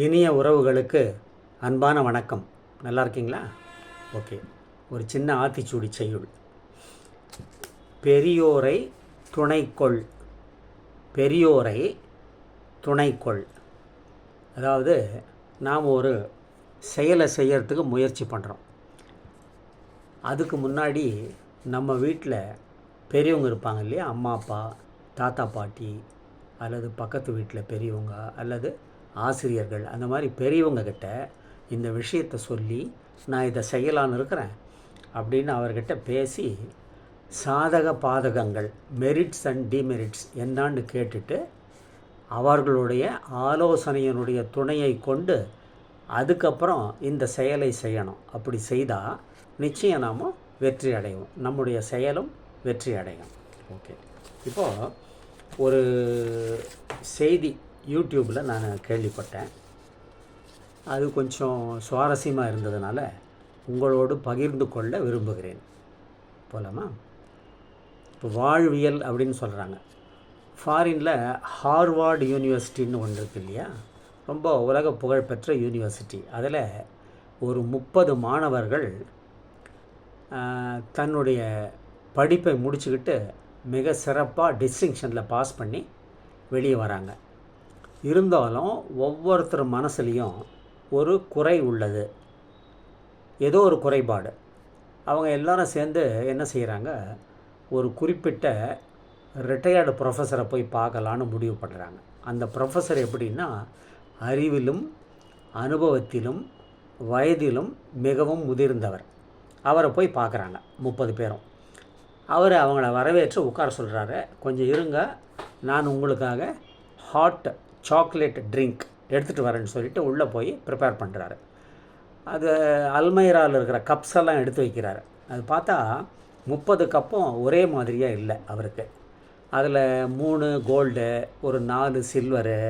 இனிய உறவுகளுக்கு அன்பான வணக்கம். நல்லா இருக்கீங்களா? ஓகே. ஒரு சின்ன ஆத்திச்சூடி செய்யுள். பெரியோரை துணைக்கொள், பெரியோரை துணைக்கொள். அதாவது நாம் ஒரு செயலை செய்யறதுக்கு முயற்சி பண்ணுறோம். அதுக்கு முன்னாடி நம்ம வீட்டில் பெரியவங்க இருப்பாங்க இல்லையா, அம்மா அப்பா, தாத்தா பாட்டி, அல்லது பக்கத்து வீட்டில் பெரியவங்க, அல்லது ஆசிரியர்கள், அந்த மாதிரி பெரியவங்க கிட்ட இந்த விஷயத்தை சொல்லி நான் இதை செய்யலான்னு இருக்கிறேன் அப்படின்னு அவர்கிட்ட பேசி சாதக பாதகங்கள், மெரிட்ஸ் அண்ட் டிமெரிட்ஸ் என்னான்னு கேட்டுட்டு அவர்களுடைய ஆலோசனையினுடைய துணையை கொண்டு அதுக்கப்புறம் இந்த செயலை செய்யணும். அப்படி செய்தால் நிச்சயம் நாம் வெற்றி அடைவோம், நம்முடைய செயலும் வெற்றி அடையும். ஓகே. இப்போது ஒரு செய்தி யூடியூப்பில் நான் கேள்விப்பட்டேன். அது கொஞ்சம் சுவாரஸ்யமாக இருந்ததுனால உங்களோடு பகிர்ந்து கொள்ள விரும்புகிறேன். போலாமா? இப்போ வாழ்வியல் அப்படின்னு சொல்கிறாங்க. ஃபாரினில் ஹார்வார்டு யூனிவர்சிட்டின்னு ஒன்று இருக்குது இல்லையா, ரொம்ப உலக புகழ்பெற்ற யூனிவர்சிட்டி. அதில் ஒரு 30 மாணவர்கள் தன்னுடைய படிப்பை முடிச்சுக்கிட்டு மிக சிறப்பாக டிஸ்டிங்ஷனில் பாஸ் பண்ணி வெளியே வராங்க. இருந்தாலும் ஒவ்வொருத்தர் மனசுலேயும் ஒரு குறை உள்ளது, ஏதோ ஒரு குறைபாடு. அவங்க எல்லாரும் சேர்ந்து என்ன செய்கிறாங்க, ஒரு குறிப்பிட்ட ரிட்டையர்டு ப்ரொஃபஸரை போய் பார்க்கலான்னு முடிவு பண்ணுறாங்க. அந்த ப்ரொஃபஸர் எப்படின்னா, அறிவிலும் அனுபவத்திலும் வயதிலும் மிகவும் முதிர்ந்தவர். அவரை போய் பார்க்குறாங்க 30 பேரும். அவர் அவங்கள வரவேற்று உட்கார சொல்கிறாரு. கொஞ்சம் இருங்க, நான் உங்களுக்காக ஹாட் சாக்லேட் ட்ரிங்க் எடுத்துகிட்டு வரேன்னு சொல்லிவிட்டு உள்ளே போய் ப்ரிப்பேர் பண்ணுறாரு. அது அல்மைராவில் இருக்கிற கப்ஸ் எல்லாம் எடுத்து வைக்கிறாரு. அது பார்த்தா 30 கப்பும் ஒரே மாதிரியாக இல்லை அவருக்கு. அதில் 3 கோல்டு, ஒரு 4 சில்வரு,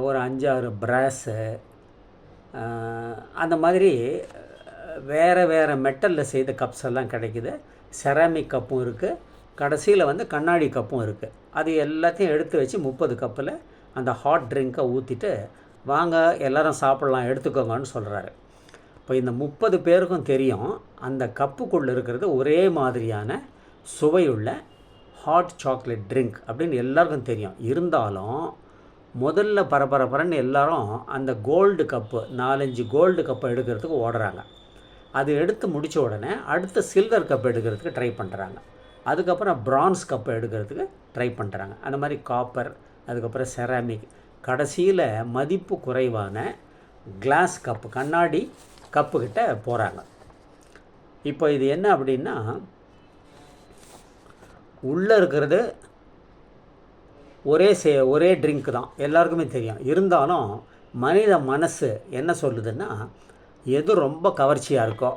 ஒரு 5-6 பிராஸு, அந்த மாதிரி வேறு வேறு மெட்டலில் செய்த கப்ஸ் எல்லாம் கிடைக்குது. செராமிக் கப்பும் இருக்குது, கடைசியில் கண்ணாடி கப்பும் இருக்குது. அது எல்லாத்தையும் எடுத்து வச்சு 30 கப்பில் அந்த ஹாட் ட்ரிங்க்கை ஊற்றிட்டு, வாங்க எல்லோரும் சாப்பிட்லாம், எடுத்துக்கோங்கன்னு சொல்கிறாரு. இப்போ இந்த 30 பேருக்கும் தெரியும் அந்த கப்புக்குள்ளே இருக்கிறது ஒரே மாதிரியான சுவையுள்ள ஹாட் சாக்லேட் ட்ரிங்க் அப்படின்னு எல்லாருக்கும் தெரியும். இருந்தாலும் முதல்ல பரபரன்னு எல்லாரும் அந்த கோல்டு கப்பு, 4-5 கோல்டு கப்பை எடுக்கிறதுக்கு ஓடுறாங்க. அது எடுத்து முடித்த உடனே அடுத்த சில்வர் கப் எடுக்கிறதுக்கு ட்ரை பண்ணுறாங்க. அதுக்கப்புறம் பிரான்ஸ் கப்பை எடுக்கிறதுக்கு ட்ரை பண்ணுறாங்க. அந்த மாதிரி காப்பர், அதுக்கப்புறம் செராமிக், கடைசியில் மதிப்பு குறைவான கிளாஸ் கப்பு, கண்ணாடி கப்புக்கிட்ட போகிறாங்க. இப்போ இது என்ன அப்படின்னா, உள்ளே இருக்கிறது ஒரே ட்ரிங்க் தான், எல்லாருக்குமே தெரியும். இருந்தாலும் மனித மனசு என்ன சொல்லுதுன்னா, எது ரொம்ப கவர்ச்சியாக இருக்கோ,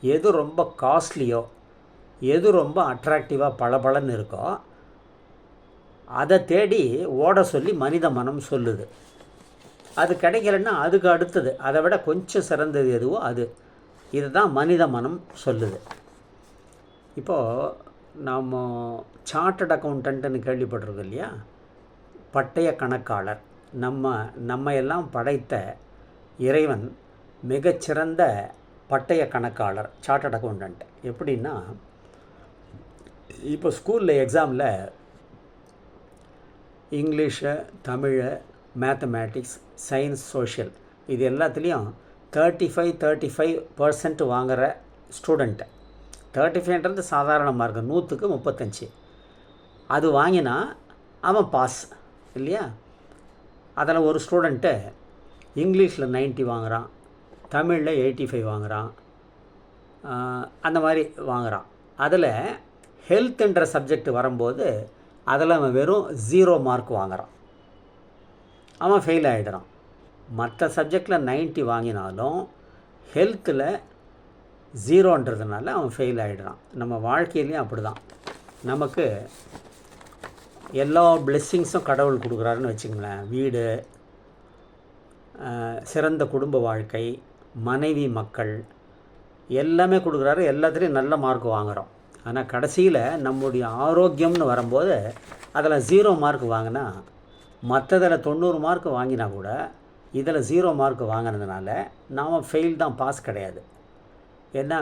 எது ரொம்ப காஸ்ட்லியோ, எது ரொம்ப அட்ராக்டிவாக பளபளன்னு இருக்கோ அதை தேடி ஓட சொல்லி மனித மனம் சொல்லுது. அது கிடைக்கலன்னா அதுக்கு அடுத்தது, அதை விட கொஞ்சம் சிறந்தது எதுவோ அது. இதுதான் மனித மனம் சொல்லுது. இப்போது நாம் சார்ட்டர்ட் அக்கௌண்டன்ட்டுன்னு கேள்விப்பட்டிருக்கோம் இல்லையா, பட்டய கணக்காளர். நம்ம எல்லாம் படைத்த இறைவன் மிகச்சிறந்த பட்டய கணக்காளர், சார்ட்டர்ட் அக்கௌண்டன்ட். எப்படின்னா, இப்போ ஸ்கூலில் எக்ஸாமில் English, Tamil, mathematics, science, social, இது எல்லாத்துலேயும் 35% வாங்குகிற ஸ்டூடெண்ட்டு. 35ன்றது சாதாரண மார்க்கு, 100க்கு 35. அது வாங்கினா அவன் பாஸ் இல்லையா? அதில் ஒரு ஸ்டூடெண்ட்டு இங்கிலீஷில் 90 வாங்குகிறான், தமிழில் 85 வாங்குகிறான், அந்த மாதிரி வாங்குகிறான். அதில் ஹெல்த்துன்ற சப்ஜெக்ட் வரும்போது அதில் அவன் வெறும் 0 மார்க் வாங்குகிறான், அவன் ஃபெயில் ஆகிடுறான். மற்ற சப்ஜெக்டில் 90 வாங்கினாலும் ஹெல்த்தில் 0ன்றதுனால அவன் ஃபெயில் ஆகிடுறான். நம்ம வாழ்க்கையிலையும் அப்படி தான். நமக்கு எல்லா பிளெஸ்ஸிங்ஸும் கடவுள் கொடுக்குறாருன்னு வச்சுங்களேன். வீடு, சிறந்த குடும்ப வாழ்க்கை, மனைவி, மக்கள் எல்லாமே கொடுக்குறாரு. எல்லாத்துலேயும் நல்ல மார்க் வாங்குகிறோம். ஆனால் கடைசியில் நம்முடைய ஆரோக்கியம்னு வரும்போது அதில் 0 மார்க் வாங்கினா, மற்றதில் 90 மார்க் வாங்கினா கூட இதில் 0 மார்க் வாங்கினதுனால நாம் ஃபெயில் தான், பாஸ் கிடையாது. ஏன்னா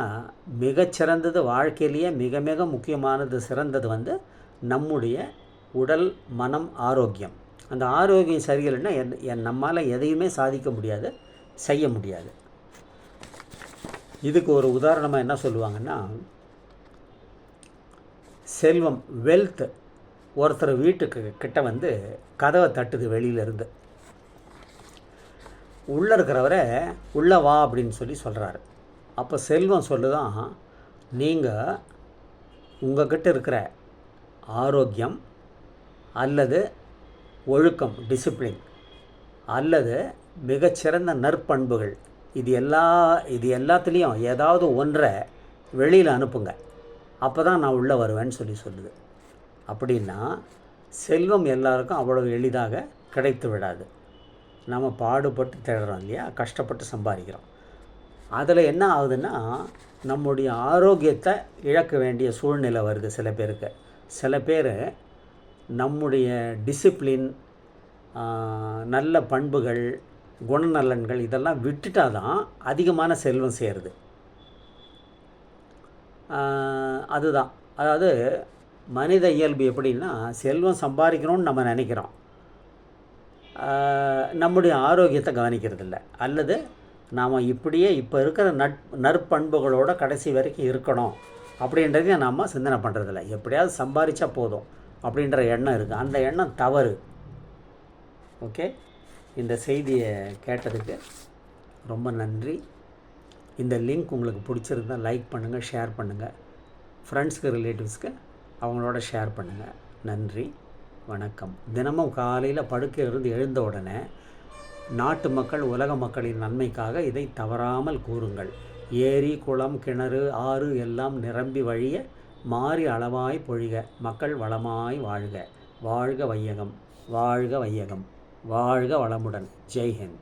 மிகச்சிறந்தது வாழ்க்கையிலேயே மிக மிக முக்கியமானது, சிறந்தது வந்து நம்முடைய உடல் மனம் ஆரோக்கியம். அந்த ஆரோக்கியம் சரியில்லைன்னா நம்மால் எதையுமே சாதிக்க முடியாது, செய்ய முடியாது. இதுக்கு ஒரு உதாரணமாக என்ன சொல்லுவாங்கன்னா, செல்வம் வெல்த் ஒருத்தர் வீட்டுக்கு கிட்ட வந்து கதவை தட்டுது வெளியிலேருந்து. உள்ளே இருக்கிறவரை உள்ளே வா அப்படின்னு சொல்கிறாரு. அப்போ செல்வம் சொல்லுதான், நீங்கள் உங்கள்கிட்ட இருக்கிற ஆரோக்கியம் அல்லது ஒழுக்கம் டிசிப்ளின் அல்லது மிகச்சிறந்த நற்பண்புகள் இது எல்லாத்துலேயும் ஏதாவது ஒன்றை வெளியில் அனுப்புங்க, அப்போ தான் நான் உள்ளே வருவேன்னு சொல்லுது. அப்படின்னா செல்வம் எல்லாருக்கும் அவ்வளோ எளிதாக கிடைத்து விடாது. நம்ம பாடுபட்டு தேடுறோம் இல்லையா, கஷ்டப்பட்டு சம்பாதிக்கிறோம். அதில் என்ன ஆகுதுன்னா நம்முடைய ஆரோக்கியத்தை இழக்க வேண்டிய சூழ்நிலை வருது சில பேருக்கு. சில பேர் நம்முடைய டிசிப்ளின், நல்ல பண்புகள், குணநலன்கள் இதெல்லாம் விட்டுட்டால் தான் அதிகமான செல்வம் சேருது. அதுதான், அதாவது மனித இயல்பு எப்படின்னா, செல்வம் சம்பாதிக்கணும்னு நம்ம நினைக்கிறோம், நம்முடைய ஆரோக்கியத்தை கவனிக்கிறதில்ல. அல்லது நாம் இப்படியே இப்போ இருக்கிற நற்பண்புகளோட கடைசி வரைக்கும் இருக்கணும் அப்படின்றதையும் நாம் சிந்தனை பண்ணுறதில்ல. எப்படியாவது சம்பாதிச்சா போதும் அப்படின்ற எண்ணம் இருக்குது. அந்த எண்ணம் தவறு. ஓகே, இந்த செய்தியை கேட்டதுக்கு ரொம்ப நன்றி. இந்த லிங்க் உங்களுக்கு பிடிச்சிருந்தால் லைக் பண்ணுங்கள், ஷேர் பண்ணுங்கள், ஃப்ரெண்ட்ஸுக்கு ரிலேட்டிவ்ஸ்க்கு அவங்களோட ஷேர் பண்ணுங்கள். நன்றி, வணக்கம். தினமும் காலையில் படுக்கையிலிருந்து எழுந்த உடனே நாட்டு மக்கள், உலக மக்களின் நன்மைக்காக இதை தவறாமல் கூறுங்கள். ஏரி, குளம், கிணறு, ஆறு எல்லாம் நிரம்பி வழிய மாறி அளவாய் பொழிக. மக்கள் வளமாய் வாழ்க. வாழ்க வையகம், வாழ்க வையகம், வாழ்க வளமுடன். ஜெய்ஹிந்த்.